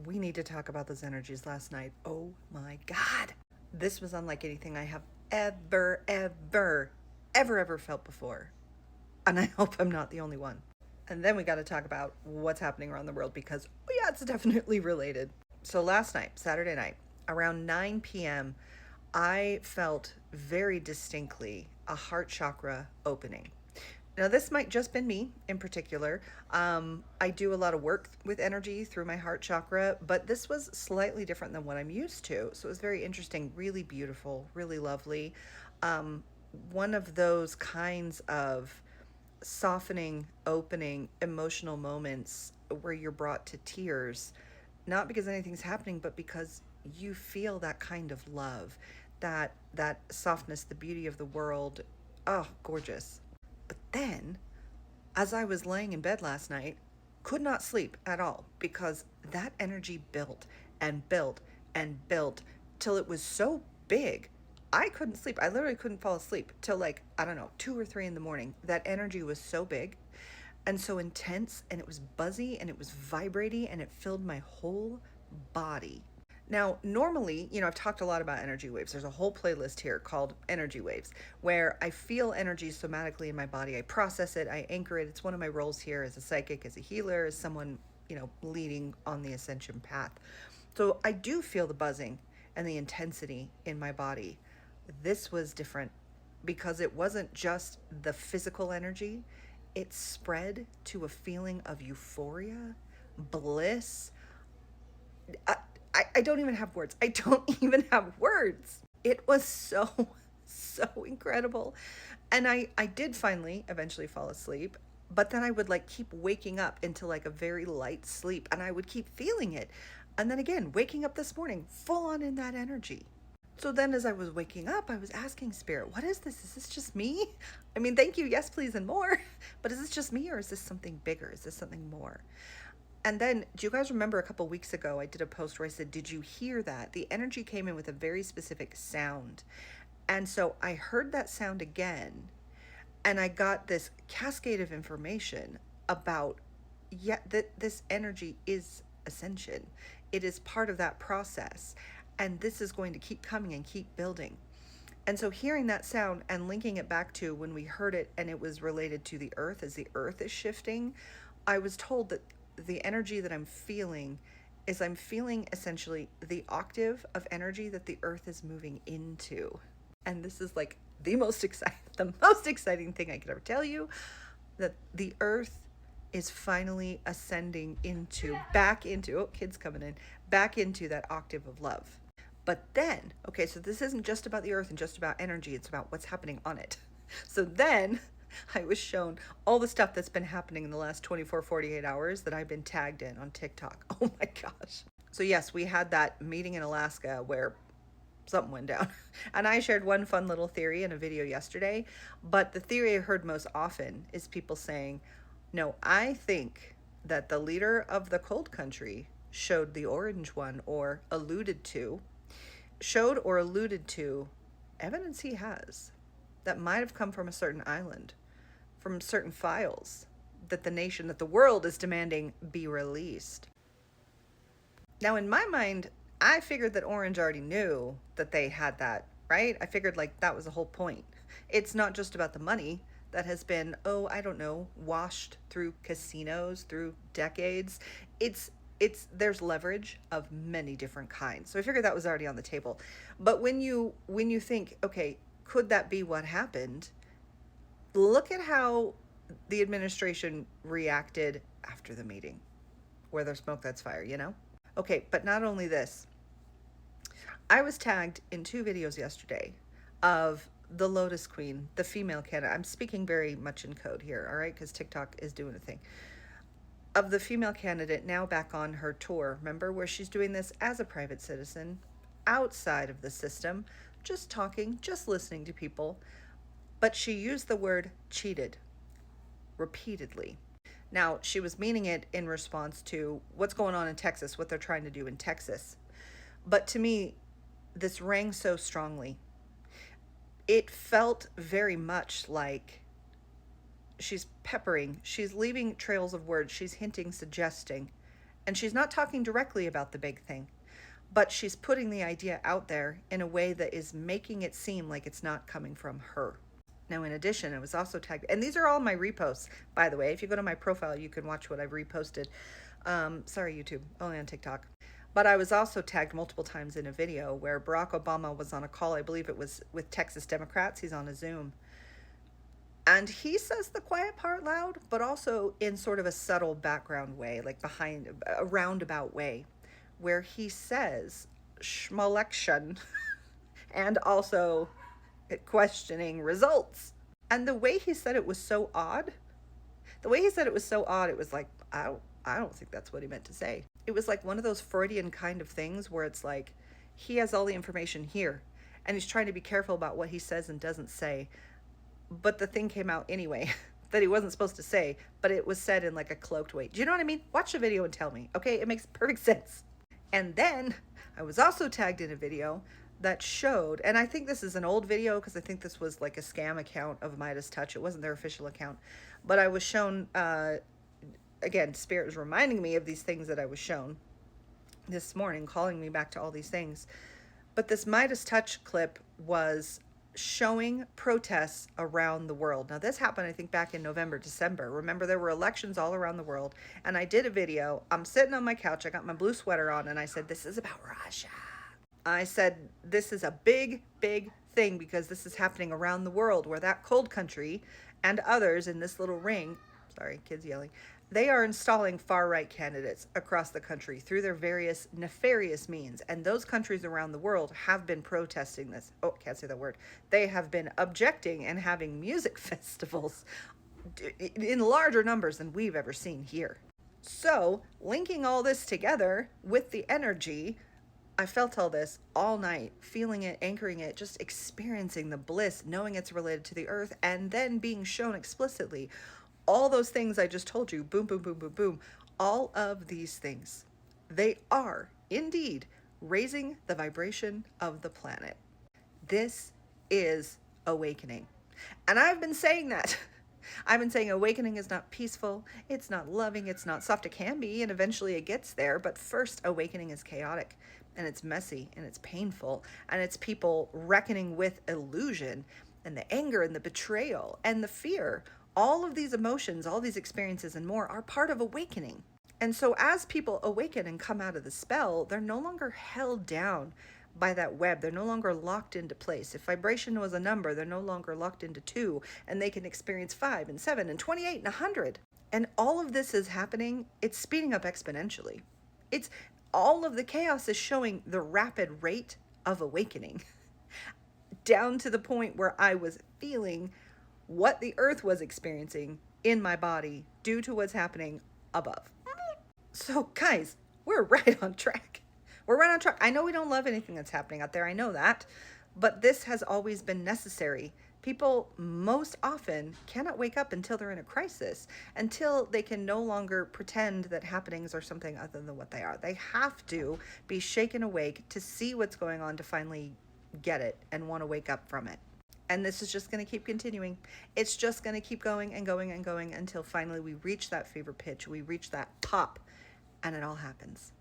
We need to talk about those energies last night. Oh my God. This was unlike anything I have ever felt before. And I hope I'm not the only one. And then we got to talk about what's happening around the world because, oh yeah, it's definitely related. So last night, Saturday night, around 9 p.m., I felt very distinctly a heart chakra opening. Now, this might just been me in particular. I do a lot of work with energy through my heart chakra, but this was slightly different than what I'm used to. So it was very interesting, really beautiful, really lovely. Um, One of those kinds of softening, opening, emotional moments where you're brought to tears, not because anything's happening, but because you feel that kind of love, that softness, the beauty of the world. Oh, gorgeous. But then, as I was laying in bed last night, could not sleep at all because that energy built and built and built till it was so big. I couldn't sleep. I literally couldn't fall asleep till, like, I don't know, 2 or 3 in the morning. That energy was so big and so intense, and it was buzzy and it was vibrating and it filled my whole body. Now, normally, I've talked a lot about energy waves. There's a whole playlist here called Energy Waves, where I feel energy somatically in my body. I process it, I anchor it. It's one of my roles here as a psychic, as a healer, as someone, leading on the ascension path. So I do feel the buzzing and the intensity in my body. This was different because it wasn't just the physical energy, it spread to a feeling of euphoria, bliss. I don't even have words. I don't even have words. It was so incredible. And I did finally eventually fall asleep, but then I would like keep waking up into like a very light sleep and I would keep feeling it. And then again, waking up this morning, full on in that energy. So then as I was waking up, I was asking Spirit, what is this? Is this just me? I mean, thank you, yes, please, and more. But is this just me or is this something bigger? Is this something more? And then, do you guys remember a couple weeks ago, I did a post where I said, did you hear that? The energy came in with a very specific sound. And so I heard that sound again, and I got this cascade of information about, yeah, that this energy is ascension. It is part of that process. And this is going to keep coming and keep building. And so hearing that sound and linking it back to when we heard it and it was related to the earth, as the earth is shifting, I was told that the energy that I'm feeling is I'm feeling essentially the octave of energy that the earth is moving into. And this is like the most exciting thing I could ever tell you, that the earth is finally ascending back into, oh, kids coming in, back into that octave of love. But then, okay, so this isn't just about the earth and just about energy, it's about what's happening on it. So then I was shown all the stuff that's been happening in the last 24, 48 hours that I've been tagged in on TikTok. Oh my gosh. So yes, we had that meeting in Alaska where something went down. And I shared one fun little theory in a video yesterday, but the theory I heard most often is people saying, no, I think that the leader of the cold country showed the orange one or showed or alluded to evidence he has that might have come from a certain island, from certain files that the world is demanding be released. Now, in my mind, I figured that Orange already knew that they had that, right? I figured like that was the whole point. It's not just about the money that has been, oh, I don't know, washed through casinos through decades. There's leverage of many different kinds. So I figured that was already on the table. But when you think, okay, could that be what happened? Look at how the administration reacted after the meeting. Where there's smoke, that's fire, Okay, but not only this. I was tagged in 2 videos yesterday of the Lotus Queen, the female candidate. I'm speaking very much in code here, all right, because TikTok is doing a thing. Of the female candidate now back on her tour, remember, where she's doing this as a private citizen, outside of the system, just talking, just listening to people. But she used the word cheated repeatedly. Now, she was meaning it in response to what's going on in Texas, what they're trying to do in Texas. But to me, this rang so strongly. It felt very much like she's peppering, she's leaving trails of words, she's hinting, suggesting, And she's not talking directly about the big thing, but she's putting the idea out there in a way that is making it seem like it's not coming from her. Now, in addition, I was also tagged, and these are all my reposts, by the way. If you go to my profile, you can watch what I've reposted. Sorry, YouTube, only on TikTok. But I was also tagged multiple times in a video where Barack Obama was on a call. I believe it was with Texas Democrats. He's on a Zoom. And he says the quiet part loud, but also in sort of a subtle background way, like behind a roundabout way, where he says schmelection and also questioning results. And the way he said it was so odd. It was like, I don't think that's what he meant to say. It was like one of those Freudian kind of things where it's like, he has all the information here, and he's trying to be careful about what he says and doesn't say. But the thing came out anyway that he wasn't supposed to say, but it was said in like a cloaked way. Do you know what I mean? Watch the video and tell me, okay? It makes perfect sense. And then I was also tagged in a video that showed, and I think this is an old video because I think this was like a scam account of Midas Touch. It wasn't their official account, but I was shown, again, Spirit was reminding me of these things that I was shown this morning, calling me back to all these things. But this Midas Touch clip was showing protests around the world. Now, this happened, I think, back in November, December. Remember, there were elections all around the world, and I did a video. I'm sitting on my couch, I got my blue sweater on, and I said, this is about Russia. I said, this is a big, big thing because this is happening around the world, where that cold country and others in this little ring, sorry, kids yelling, they are installing far-right candidates across the country through their various nefarious means. And those countries around the world have been protesting this. Oh, can't say that word. They have been objecting and having music festivals in larger numbers than we've ever seen here. So, linking all this together with the energy, I felt all this all night, feeling it, anchoring it, just experiencing the bliss, knowing it's related to the earth, and then being shown explicitly all those things I just told you, boom, boom, boom, boom, boom, all of these things, they are indeed raising the vibration of the planet. This is awakening. And I've been saying that. I've been saying awakening is not peaceful, it's not loving, it's not soft. It can be, and eventually it gets there, but first, awakening is chaotic, and it's messy, and it's painful, and it's people reckoning with illusion, and the anger, and the betrayal, and the fear. All of these emotions, all these experiences and more are part of awakening. And so as people awaken and come out of the spell, they're no longer held down by that web. They're no longer locked into place. If vibration was a number, they're no longer locked into 2, and they can experience 5 and 7 and 28 and 100. And all of this is happening. It's speeding up exponentially. It's all of the chaos is showing the rapid rate of awakening down to the point where I was feeling what the earth was experiencing in my body due to what's happening above. So guys, we're right on track. We're right on track. I know we don't love anything that's happening out there. I know that, but this has always been necessary. People most often cannot wake up until they're in a crisis, until they can no longer pretend that happenings are something other than what they are. They have to be shaken awake to see what's going on, to finally get it and want to wake up from it. And this is just going to keep continuing. It's just going to keep going and going and going until finally we reach that fever pitch, we reach that pop, and it all happens.